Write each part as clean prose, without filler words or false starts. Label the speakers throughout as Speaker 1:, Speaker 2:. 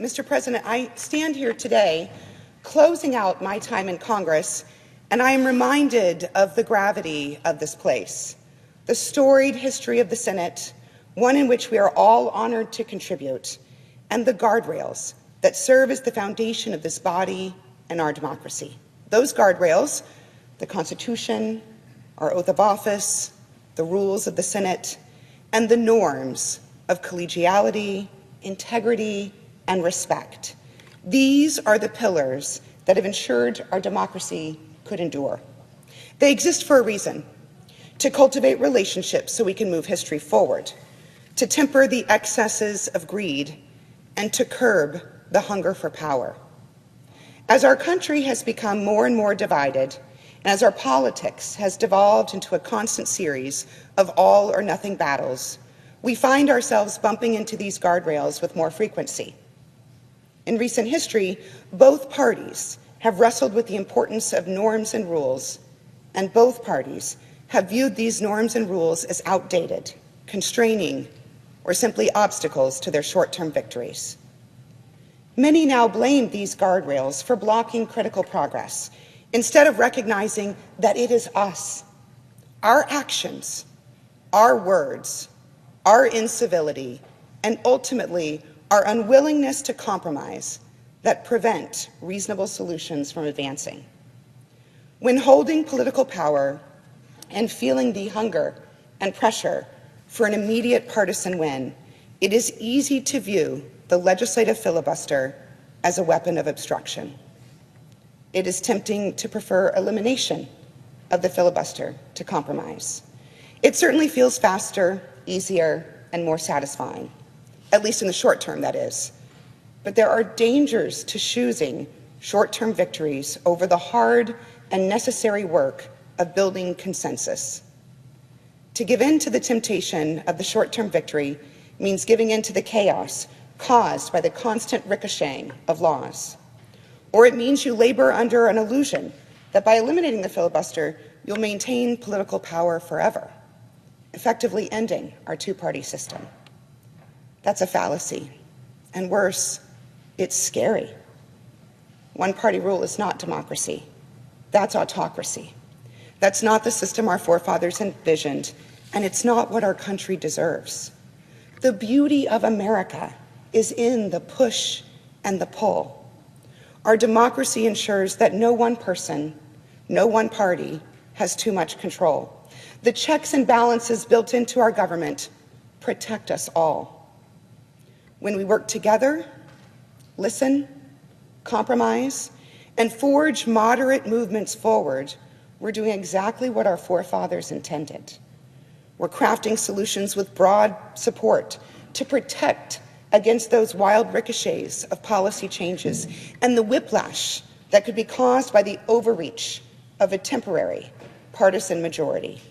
Speaker 1: Mr. President, I stand here today closing out my time in Congress, and I am reminded of the gravity of this place, the storied history of the Senate, one in which we are all honored to contribute, and the guardrails that serve as the foundation of this body and our democracy. Those guardrails, the Constitution, our oath of office, the rules of the Senate, and the norms of collegiality, integrity, and respect. These are the pillars that have ensured our democracy could endure. They exist for a reason: to cultivate relationships so we can move history forward, to temper the excesses of greed, and to curb the hunger for power. As our country has become more and more divided, and as our politics has devolved into a constant series of all or nothing battles, we find ourselves bumping into these guardrails with more frequency. In recent history, both parties have wrestled with the importance of norms and rules, and both parties have viewed these norms and rules as outdated, constraining, or simply obstacles to their short-term victories. Many now blame these guardrails for blocking critical progress, instead of recognizing that it is us, our actions, our words, our incivility, and ultimately our unwillingness to compromise that prevent reasonable solutions from advancing. When holding political power and feeling the hunger and pressure for an immediate partisan win, it is easy to view the legislative filibuster as a weapon of obstruction. It is tempting to prefer elimination of the filibuster to compromise. It certainly feels faster, easier, and more satisfying, at least in the short term, that is. But there are dangers to choosing short-term victories over the hard and necessary work of building consensus. To give in to the temptation of the short-term victory means giving in to the chaos caused by the constant ricocheting of laws. Or it means you labor under an illusion that by eliminating the filibuster, you'll maintain political power forever, effectively ending our two-party system. That's a fallacy, and worse, it's scary. One-party rule is not democracy. That's autocracy. That's not the system our forefathers envisioned, and it's not what our country deserves. The beauty of America is in the push and the pull. Our democracy ensures that no one person, no one party has too much control. The checks and balances built into our government protect us all. When we work together, listen, compromise, and forge moderate movements forward, we're doing exactly what our forefathers intended. We're crafting solutions with broad support to protect against those wild ricochets of policy changes and the whiplash that could be caused by the overreach of a temporary partisan majority.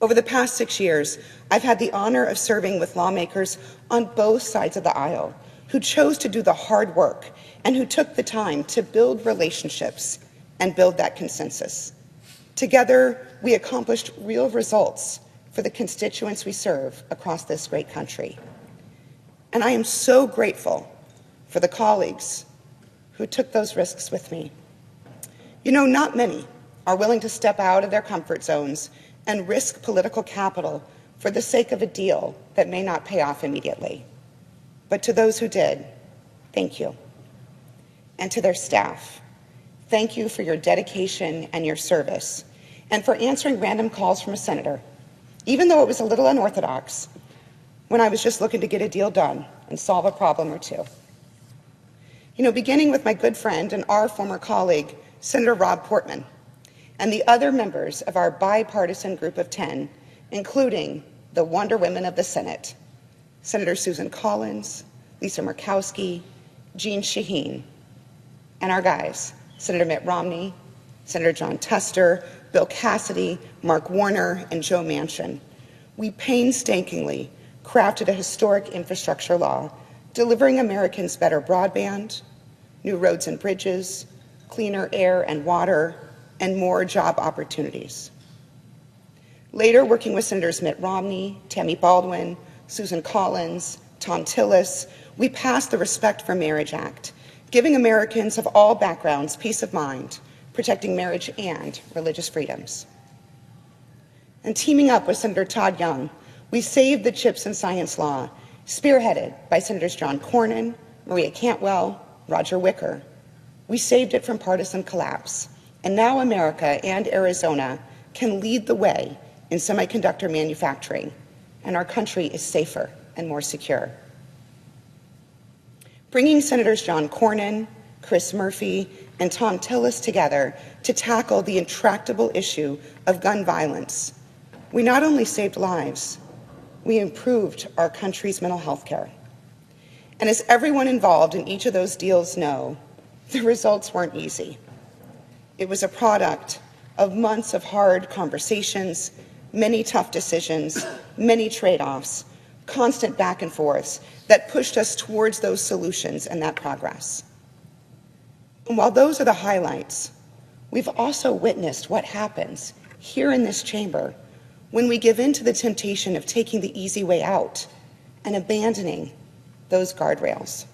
Speaker 1: Over the past 6 years, I've had the honor of serving with lawmakers on both sides of the aisle who chose to do the hard work and who took the time to build relationships and build that consensus. Together, we accomplished real results for the constituents we serve across this great country. And I am so grateful for the colleagues who took those risks with me. You know, not many are willing to step out of their comfort zones and risk political capital for the sake of a deal that may not pay off immediately. But to those who did, thank you. And to their staff, thank you for your dedication and your service, and for answering random calls from a senator, even though it was a little unorthodox, when I was just looking to get a deal done and solve a problem or two. You know, beginning with my good friend and our former colleague, Senator Rob Portman, and the other members of our bipartisan group of 10, including the Wonder Women of the Senate, Senator Susan Collins, Lisa Murkowski, Jeanne Shaheen, and our guys, Senator Mitt Romney, Senator John Tester, Bill Cassidy, Mark Warner, and Joe Manchin. We painstakingly crafted a historic infrastructure law, delivering Americans better broadband, new roads and bridges, cleaner air and water, and more job opportunities. Later, working with Senators Mitt Romney, Tammy Baldwin, Susan Collins, Tom Tillis, we passed the Respect for Marriage Act, giving Americans of all backgrounds peace of mind, protecting marriage and religious freedoms. And teaming up with Senator Todd Young, we saved the CHIPS and Science Law, spearheaded by Senators John Cornyn, Maria Cantwell, Roger Wicker. We saved it from partisan collapse, and now America and Arizona can lead the way in semiconductor manufacturing, and our country is safer and more secure. Bringing Senators John Cornyn, Chris Murphy, and Tom Tillis together to tackle the intractable issue of gun violence, we not only saved lives, we improved our country's mental health care. And as everyone involved in each of those deals know, the results weren't easy. It was a product of months of hard conversations, many tough decisions, many trade-offs, constant back and forths that pushed us towards those solutions and that progress. And while those are the highlights, we've also witnessed what happens here in this chamber when we give in to the temptation of taking the easy way out and abandoning those guardrails.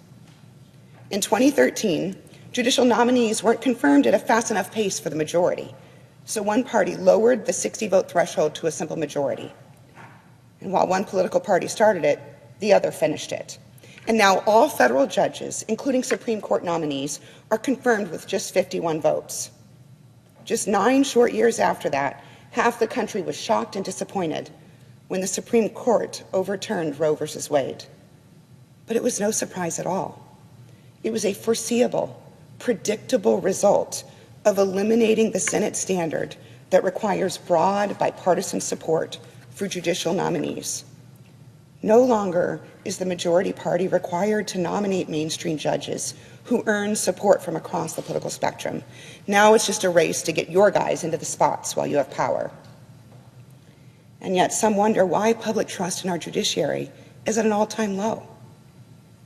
Speaker 1: In 2013, judicial nominees weren't confirmed at a fast enough pace for the majority, so one party lowered the 60-vote threshold to a simple majority. And while one political party started it, the other finished it. And now all federal judges, including Supreme Court nominees, are confirmed with just 51 votes. Just 9 short years after that, half the country was shocked and disappointed when the Supreme Court overturned Roe v. Wade. But it was no surprise at all. It was a foreseeable, predictable result of eliminating the Senate standard that requires broad bipartisan support for judicial nominees. No longer is the majority party required to nominate mainstream judges who earn support from across the political spectrum. Now it's just a race to get your guys into the spots while you have power. And yet some wonder why public trust in our judiciary is at an all-time low.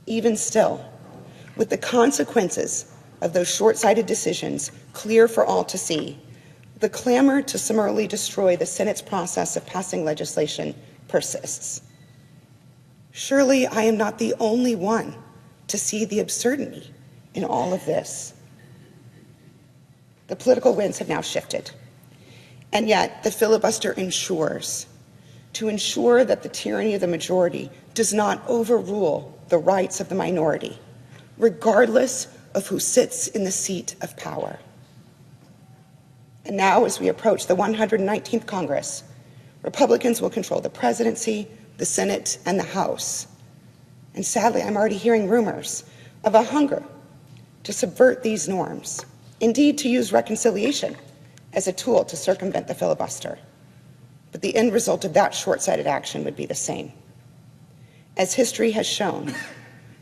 Speaker 1: Even still, with the consequences of those short-sighted decisions clear for all to see, the clamor to summarily destroy the Senate's process of passing legislation persists. Surely I am not the only one to see the absurdity in all of this. The political winds have now shifted, and yet the filibuster ensures that the tyranny of the majority does not overrule the rights of the minority, regardless of who sits in the seat of power. And now, as we approach the 119th Congress, Republicans will control the presidency, the Senate, and the House. And sadly, I'm already hearing rumors of a hunger to subvert these norms, indeed to use reconciliation as a tool to circumvent the filibuster. But the end result of that short-sighted action would be the same. As history has shown,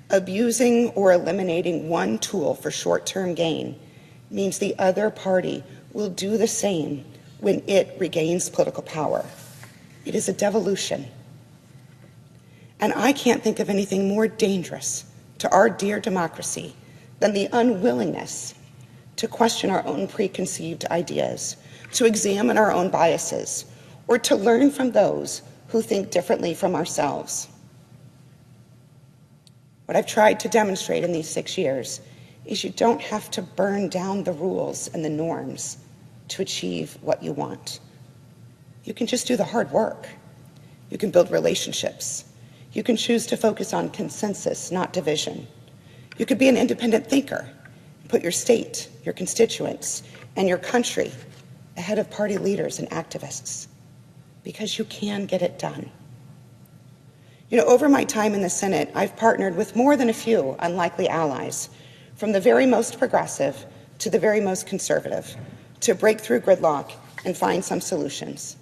Speaker 1: abusing or eliminating one tool for short-term gain means the other party will do the same when it regains political power. It is a devolution. And I can't think of anything more dangerous to our dear democracy than the unwillingness to question our own preconceived ideas, to examine our own biases, or to learn from those who think differently from ourselves. What I've tried to demonstrate in these 6 years is you don't have to burn down the rules and the norms to achieve what you want. You can just do the hard work. You can build relationships. You can choose to focus on consensus, not division. You could be an independent thinker, put your state, your constituents, and your country ahead of party leaders and activists, because you can get it done. Over my time in the Senate, I've partnered with more than a few unlikely allies, from the very most progressive to the very most conservative, to break through gridlock and find some solutions.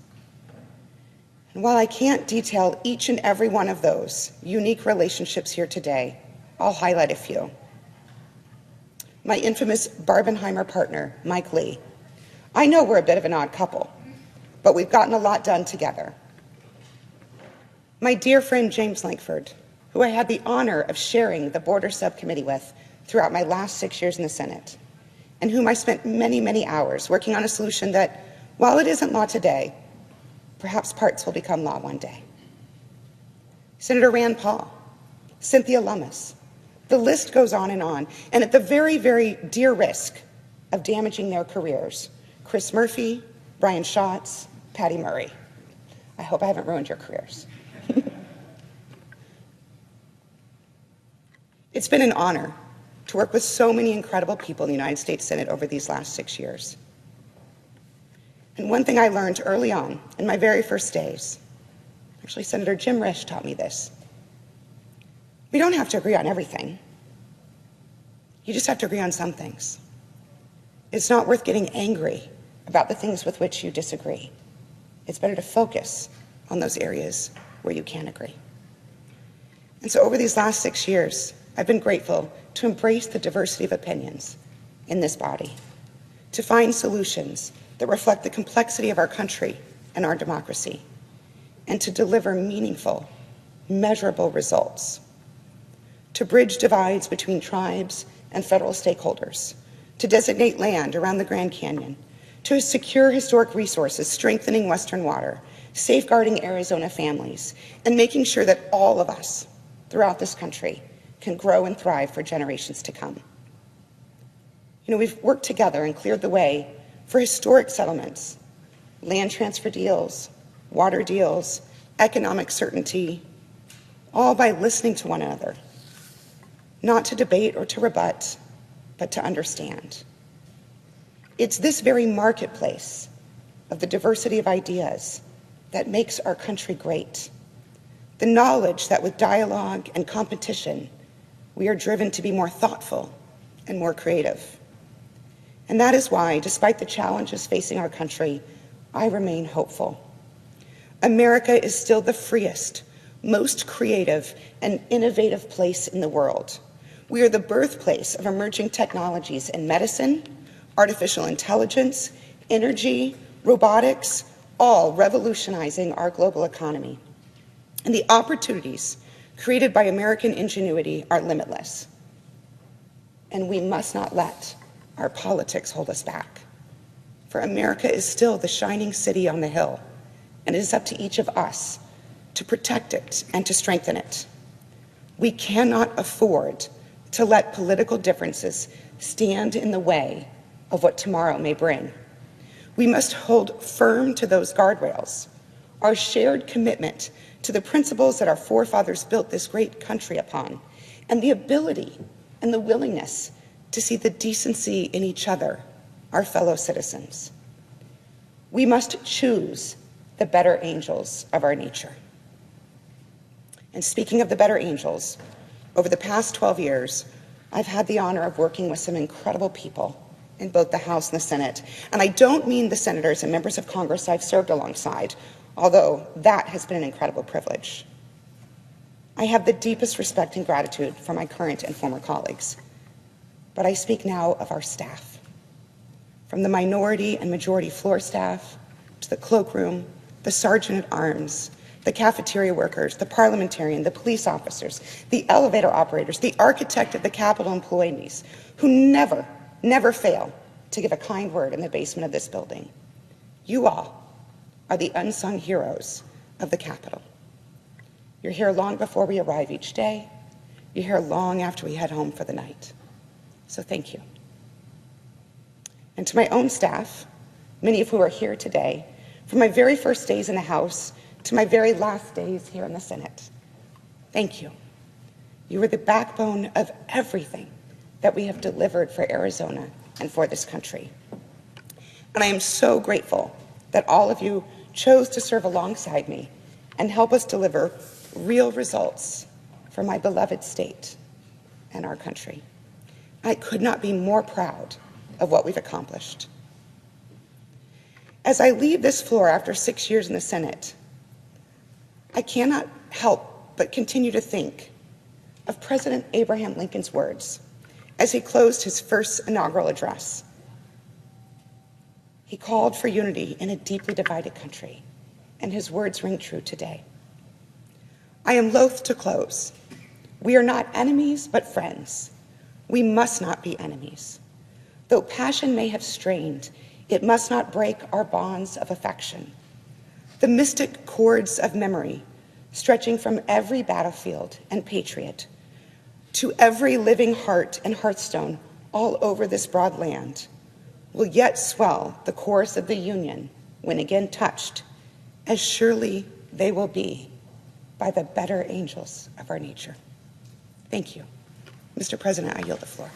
Speaker 1: And while I can't detail each and every one of those unique relationships here today, I'll highlight a few. My infamous Barbenheimer partner, Mike Lee. I know we're a bit of an odd couple, but we've gotten a lot done together. My dear friend James Lankford, who I had the honor of sharing the border subcommittee with throughout my last 6 years in the Senate, and whom I spent many, many hours working on a solution that, while it isn't law today, perhaps parts will become law one day. Senator Rand Paul, Cynthia Lummis, The list goes on, and at the very, very dear risk of damaging their careers, Chris Murphy, Brian Schatz, Patty Murray. I hope I haven't ruined your careers. It's been an honor to work with so many incredible people in the United States Senate over these last 6 years. And one thing I learned early on in my very first days, actually Senator Jim Risch taught me this. We don't have to agree on everything. You just have to agree on some things. It's not worth getting angry about the things with which you disagree. It's better to focus on those areas where you can agree. And so over these last 6 years, I've been grateful to embrace the diversity of opinions in this body, to find solutions that reflect the complexity of our country and our democracy, and to deliver meaningful, measurable results, to bridge divides between tribes and federal stakeholders, to designate land around the Grand Canyon, to secure historic resources, strengthening Western water, safeguarding Arizona families, and making sure that all of us throughout this country can grow and thrive for generations to come. You know, we've worked together and cleared the way for historic settlements, land transfer deals, water deals, economic certainty, all by listening to one another, not to debate or to rebut, but to understand. It's this very marketplace of the diversity of ideas that makes our country great. The knowledge that with dialogue and competition, we are driven to be more thoughtful and more creative. And that is why, despite the challenges facing our country, I remain hopeful. America is still the freest, most creative, and innovative place in the world. We are the birthplace of emerging technologies in medicine, artificial intelligence, energy, robotics, all revolutionizing our global economy. And the opportunities created by American ingenuity are limitless. And we must not let our politics hold us back. For America is still the shining city on the hill, and it is up to each of us to protect it and to strengthen it. We cannot afford to let political differences stand in the way of what tomorrow may bring. We must hold firm to those guardrails, our shared commitment to the principles that our forefathers built this great country upon, and the ability and the willingness to see the decency in each other, our fellow citizens. We must choose the better angels of our nature. And speaking of the better angels, over the past 12 years, I've had the honor of working with some incredible people in both the House and the Senate. And I don't mean the senators and members of Congress I've served alongside, although that has been an incredible privilege. I have the deepest respect and gratitude for my current and former colleagues. But I speak now of our staff, from the minority and majority floor staff to the cloakroom, the sergeant at arms, the cafeteria workers, the parliamentarian, the police officers, the elevator operators, the architect of the Capitol employees, who never fail to give a kind word in the basement of this building. You all are the unsung heroes of the Capitol. You're here long before we arrive each day. You're here long after we head home for the night. So thank you. And to my own staff, many of who are here today, from my very first days in the House to my very last days here in the Senate, thank you. You are the backbone of everything that we have delivered for Arizona and for this country. And I am so grateful that all of you chose to serve alongside me and help us deliver real results for my beloved state and our country. I could not be more proud of what we've accomplished. As I leave this floor after 6 years in the Senate, I cannot help but continue to think of President Abraham Lincoln's words as he closed his first inaugural address. He called for unity in a deeply divided country, and his words ring true today. I am loath to close. We are not enemies, but friends. We must not be enemies. Though passion may have strained, it must not break our bonds of affection. The mystic cords of memory, stretching from every battlefield and patriot to every living heart and hearthstone all over this broad land, will yet swell the chorus of the Union when again touched, as surely they will be by the better angels of our nature. Thank you. Mr. President, I yield the floor.